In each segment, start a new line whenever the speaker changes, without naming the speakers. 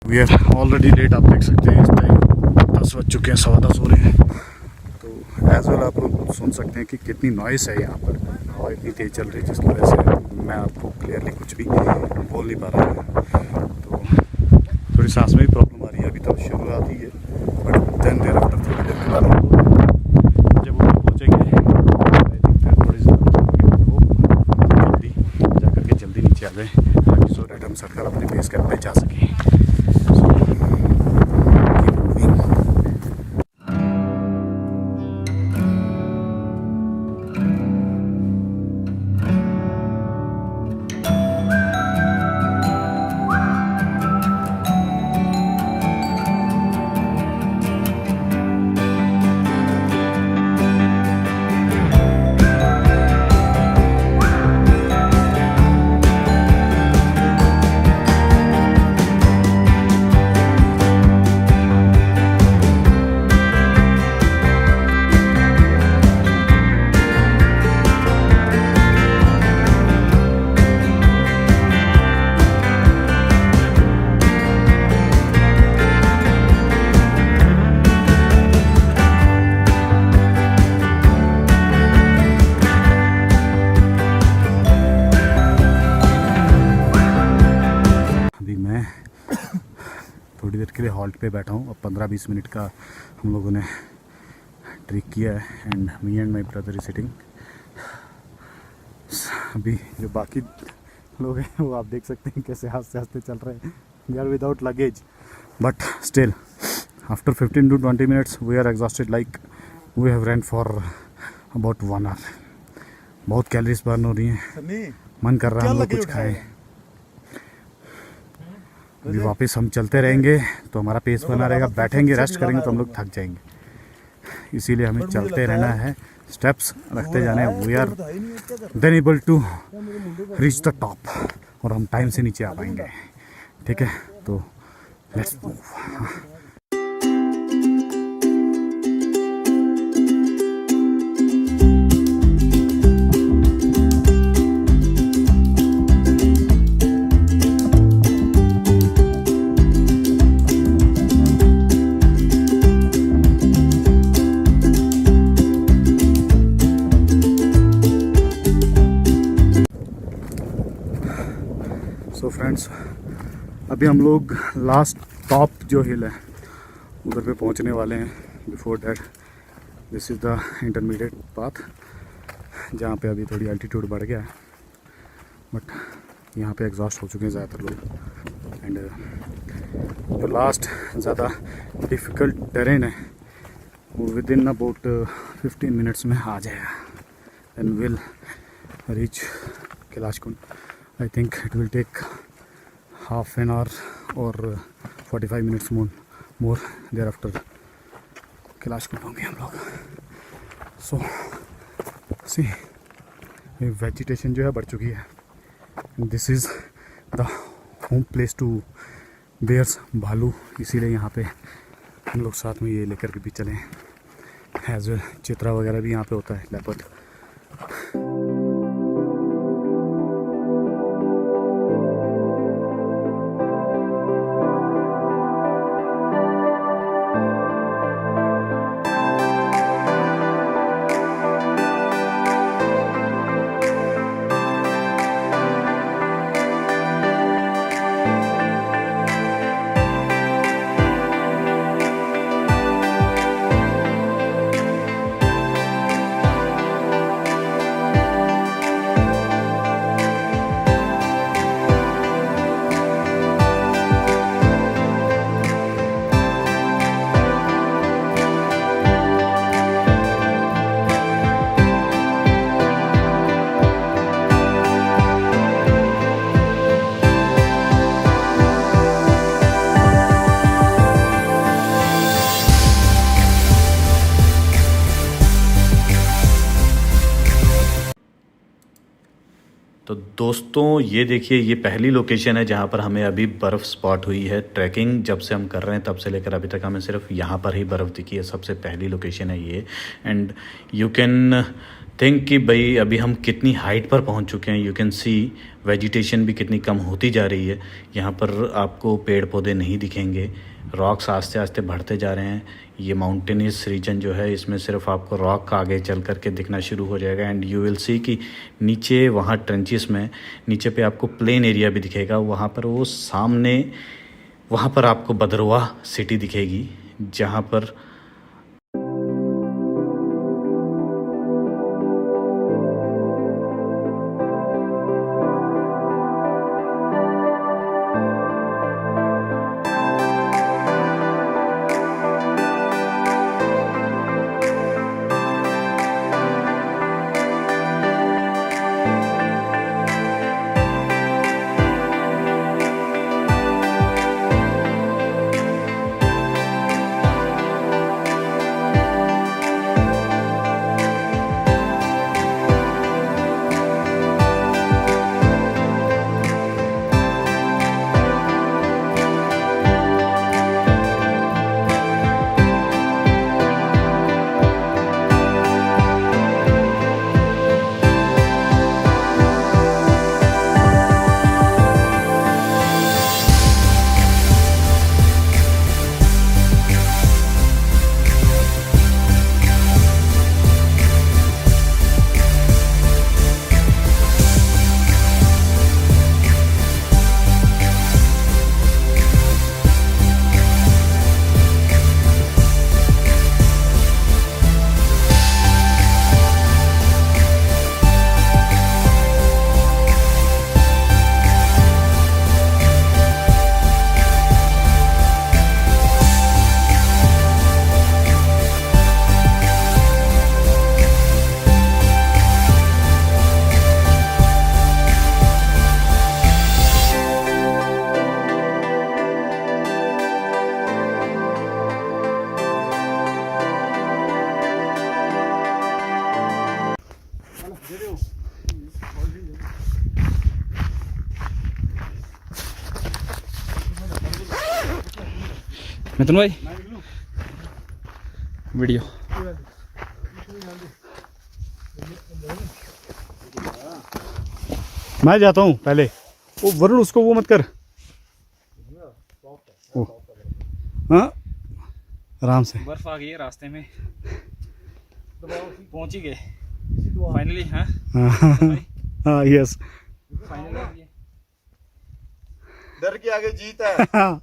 We are already late, आप देख सकते हैं इस टाइम 10 बज चुके हैं, 10:15 हो रहे हैं। तो एज वेल आप लोग सुन सकते हैं कि कितनी नॉइस है यहाँ पर, हवा इतनी तेज़ चल रही है जिसकी वजह से मैं आपको क्लियरली कुछ भी बोल नहीं पा रहा हूँ। तो थोड़ी सांस में भी प्रॉब्लम आ रही है, अभी तो शुरुआत ही है, बट देन देर आफ्टर थोड़ी देर के बाद जब वो पहुँचेंगे आई थिंक फिर थोड़ी जल्दी जा करके जल्दी नीचे आ जाए, ताकि सो दैट हम सड़कर अपने बेस कैंप पे जा सकें। थोड़ी देर के लिए हॉल्ट पे बैठा हूँ। अब 15-20 मिनट का हम लोगों ने ट्रिक किया है and me and my brother is sitting. अभी जो बाकी लोग हैं वो आप देख सकते हैं कैसे हंसते हंसते चल रहे हैं। We are without luggage but still after 15 to 20 minutes we are exhausted, like we have run for about 1 hour। बहुत कैलोरीज बर्न हो रही हैं, मन कर रहा है हम लोग कुछ खाएं। अभी वापस हम चलते रहेंगे तो हमारा पेस बना रहेगा, बैठेंगे रेस्ट करेंगे तो हम लोग थक जाएंगे, इसीलिए हमें चलते रहना है, स्टेप्स रखते जाने हैं। We are then able to reach the top और हम टाइम से नीचे आ पाएंगे। ठीक है, तो लेट्स मूव। सो फ्रेंड्स, अभी हम लोग लास्ट टॉप जो हिल है उधर पे पहुंचने वाले हैं। Before that this is the intermediate path, जहाँ पे अभी थोड़ी एल्टीट्यूड बढ़ गया है, बट यहाँ पे एग्जॉस्ट हो चुके हैं ज़्यादातर लोग। एंड जो लास्ट ज़्यादा डिफ़िकल्ट टेरेन है वो विद इन अबाउट 15 मिनट्स में आ जाएगा and will reach Kailash Kund. I think it will take half an hour or 45 minutes more thereafter Kailash Kund होंगे हम लोग। सो सी वेजिटेशन जो है बढ़ चुकी है। This is the home place to bears, भालू, इसीलिए यहाँ पे हम लोग साथ में ये लेकर के भी चले। एज वेल चित्रा वगैरह भी यहाँ पे होता है, लेपर्ड।
तो दोस्तों ये देखिए, ये पहली लोकेशन है जहाँ पर हमें अभी बर्फ़ स्पॉट हुई है। ट्रैकिंग जब से हम कर रहे हैं तब से लेकर अभी तक हमें सिर्फ यहाँ पर ही बर्फ़ दिखी है। सबसे पहली लोकेशन है ये। एंड यू कैन थिंक कि भाई अभी हम कितनी हाइट पर पहुंच चुके हैं। यू कैन सी वेजिटेशन भी कितनी कम होती जा रही है। यहाँ पर आपको पेड़ पौधे नहीं दिखेंगे, रॉक्स आस्ते आस्ते बढ़ते जा रहे हैं। ये माउंटेनियस रीजन जो है इसमें सिर्फ आपको रॉक आगे चल करके दिखना शुरू हो जाएगा एंड यू विल सी कि नीचे वहाँ ट्रेंचेस में नीचे पे आपको प्लेन एरिया भी दिखेगा। वहाँ पर वो सामने वहाँ पर आपको भद्रवाह सिटी दिखेगी जहाँ पर
मिथुन भाई वीडियो
मैं जाता हूँ पहले। वो वरुण उसको वो मत कर। ओ, हाँ आराम से।
बर्फ आ गई है रास्ते में, पहुंच ही गए फाइनली। हाँ
हाँ यस,
फाइनली
डर के आगे जीत है।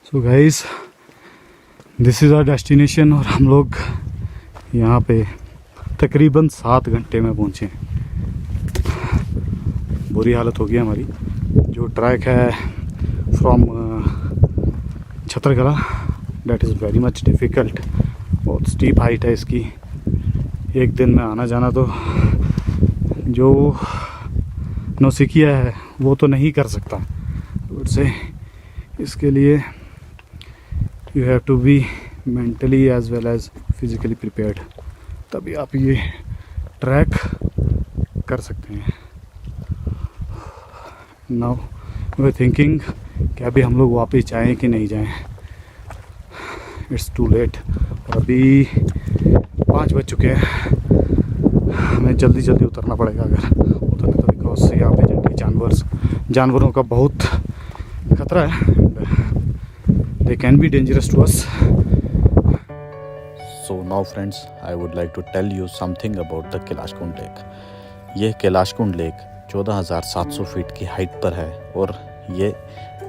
So guys this is our destination और हम लोग यहाँ पे तकरीबन 7 घंटे में पहुँचे। बुरी हालत हो गई हमारी। जो ट्रैक है from Chhatargala that is very much difficult. बहुत स्टीप हाइट है इसकी। एक दिन में आना जाना तो जो नौसिखिया है वो तो नहीं कर सकता। से इसके लिए you have to be mentally as well as physically prepared, तभी आप ये ट्रैक कर सकते हैं। नाउ वी थिंकिंग कि अभी हम लोग वापस जाएं कि नहीं जाएं। इट्स टू लेट, और अभी 5 बज चुके हैं। हमें जल्दी जल्दी उतरना पड़ेगा अगर उतरना तो, बिकॉज यहाँ पे जंगली जानवरों का बहुत खतरा है। They can be dangerous to us.
So now friends, I would like to tell you something about the Kailashkund lake. यह कैलाशकुंड लेक 14,700 फीट की हाइट पर है और ये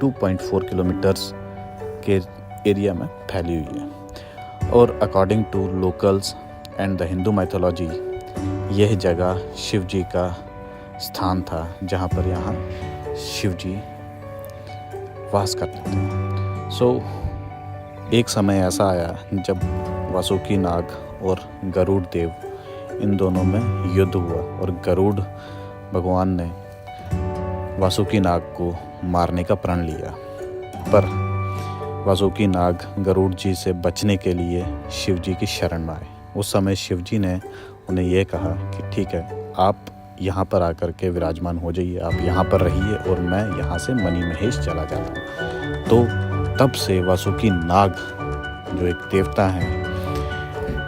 2.4 किलोमीटर्स के एरिया में फैली हुई है। और according to locals and the Hindu mythology, यह जगह शिव जी का स्थान था, जहाँ पर यहाँ शिव जी वास करते थे। सो एक समय ऐसा आया जब वासुकी नाग और गरुड़ देव, इन दोनों में युद्ध हुआ और गरुड़ भगवान ने वासुकी नाग को मारने का प्रण लिया। पर वासुकी नाग गरुड़ जी से बचने के लिए शिव जी की शरण में आए। उस समय शिव जी ने उन्हें यह कहा कि ठीक है, आप यहाँ पर आकर के विराजमान हो जाइए, आप यहाँ पर रहिए और मैं यहाँ से मणि महेश चला जाता हूँ। तो तब से वासुकी नाग जो एक देवता हैं,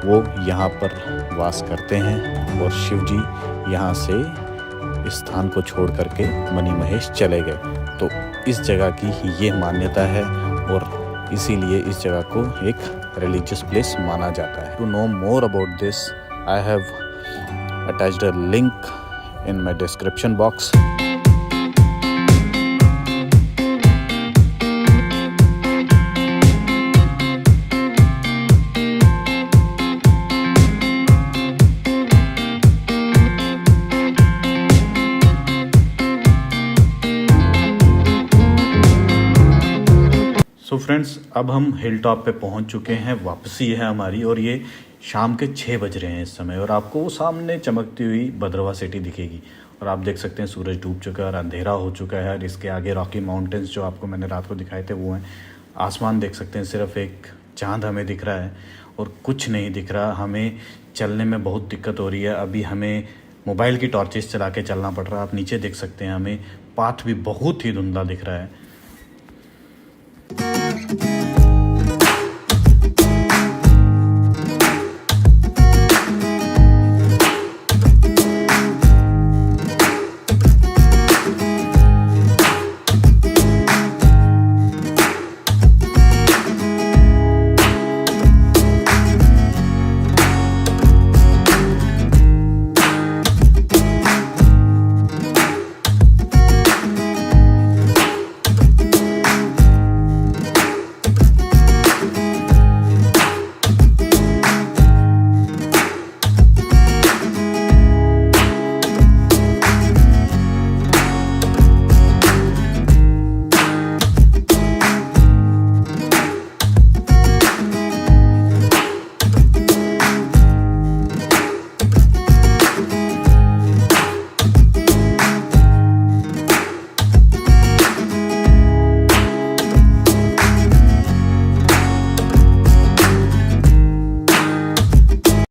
वो यहाँ पर वास करते हैं और शिव जी यहाँ से इस स्थान को छोड़ करके मणि महेश चले गए। तो इस जगह की ये मान्यता है और इसीलिए इस जगह को एक रिलीजियस प्लेस माना जाता है। To know more about this, I have attached a link in my description box. So friends, अब हम हिल टॉप पे पहुंच चुके हैं। वापसी है हमारी और ये शाम के 6 बज रहे हैं इस समय, और आपको वो सामने चमकती हुई भद्रवा सिटी दिखेगी। और आप देख सकते हैं सूरज डूब चुका है और अंधेरा हो चुका है। और इसके आगे रॉकी माउंटेन्स जो आपको मैंने रात को दिखाए थे वो हैं। आसमान देख सकते हैं, सिर्फ एक चांद हमें दिख रहा है और कुछ नहीं दिख रहा। हमें चलने में बहुत दिक्कत हो रही है। अभी हमें मोबाइल की टॉर्चेस चला के चलना पड़ रहा है। आप नीचे देख सकते हैं, हमें पाथ भी बहुत ही धुंधला दिख रहा है।